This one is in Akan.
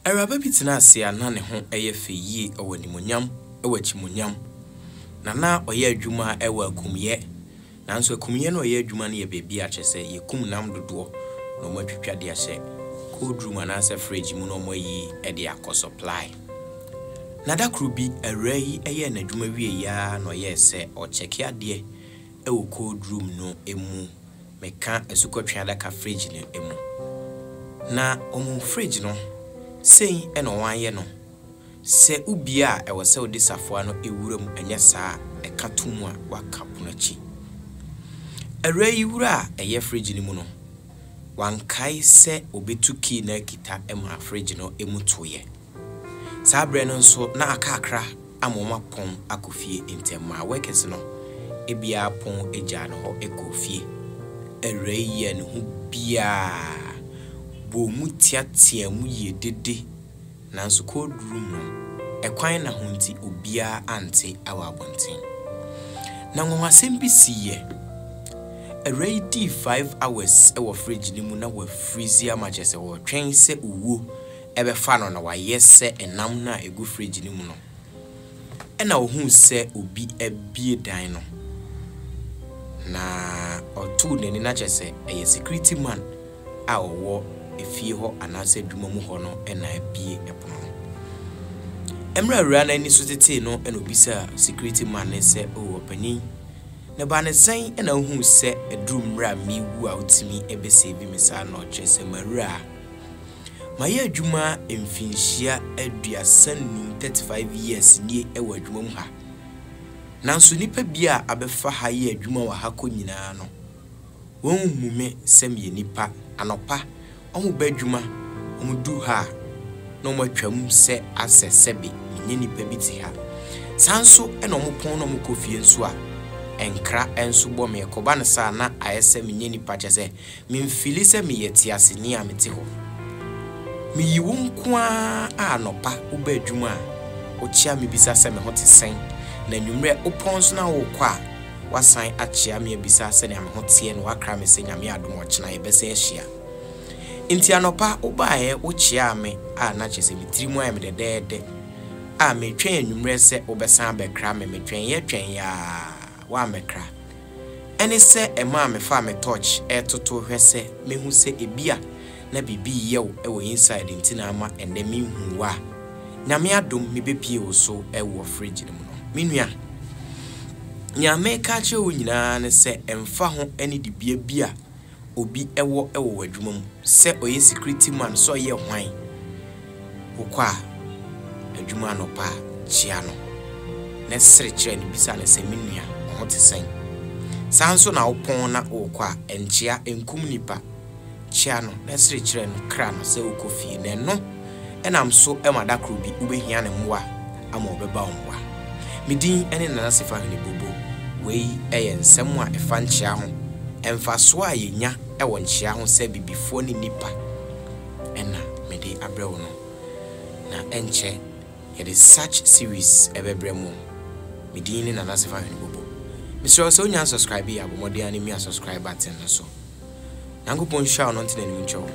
Araba bitina ase ana ne ho eyefe yi ewanimunyam ewachimunyam na oye adwuma ewa akumye nanso akumye no oye adwuma ne ye bebi a chese ye kum nam dodo no matwitwa de ahye cold room na ase fridge mu no moyi e de akọ supply na da krubi arai eye na adwuma wie ya no ye se o check ade ewo cold room no emu meka esukotwa da ka fridge ne emu na omu fridge no sei eno wanye no se ubia e wose odi safoa no ewuram anya saa e katomu a wakapo nachi arai wura eye fridge ni mu no wankai se obetu key na kita ema fridge no emutoye saa bre no nso na akakra amoma pon akofie entema workers no ebia pon eja no ho ekofie arai ye no hu bia bo mu tiatia mu ye dede nanso cold room no ekwan na honti obia ante awa abonten na nwa sembisiye already 5 hours ewo fridge ni mu na wa freeze amachese wo twen se uwo ebe fa no na wa yese enam na egu fridge ni mu no ena wo hu se obi abie dan no na otu ne ni na chese eye security man a owo efie ho anase dwuma mu ho no ena abie epono emra rura na ni so tete no ena obisa security man ne se o opani na ba ne san ena hu se edrum ra mi wu a utimi ebese bi misa na ochese marura maye adwuma emfinhia aduasanu 35 years nie ewa adwuma mu ha nanso nipa bia abefa ha ye adwuma wa ha ko nyina no won mume sem ye nipa anopa omu badwuma omu du ha no matwam se asesebe nye nipa biti ha sanso ena omu pon no mu kofie nso a enkra enso bo me koba ne sa na ayese nye nipa chese memfili se me yeti ase ni amete ho me yiwo nkoa anopa ubadwuma a ochia me bisa se me hote sen na nwumre oponso na wo kwa wasan achia me bisa se ne ame hote no wakra me se nyame adom ochina yebese ahia inti anopa obae ochia ame a na chese mitirimu a me dedede a me twen nwumre se obesan bekra me twen ye twen ya wa mekra ene se ema me fa me touch etoto hwese mehu se ebia na bibi yew ewo inside ntina ama ende mehu wa nyame adom me bepie wo so ewo fridge no minua nyame ka che wo nyina ne se emfa ho ene de bia obi ewo wadwuma mu se oye security man so ye hwan okwa adwuma no pa chia no na sere kire ne bisa ne se minua hote sen sanso na opon na okwa enchia enkum nipa chia no na sere kire no kra no se okofie ne no enam so emada kro bi ubehia ne mwa ama obeba omwa midin ene na sifa hene bobo wei eye nsem a efa nchia ho emfa so a yenya ewo nchia ho se bibifo ni nipa ena mede abrewo no na enche yede such series ebebremu midin na nasifa hene bobo Mr. So nya subscribe ya bo mode ani mi subscribe button so Nangopon sha no ntina ni ncho.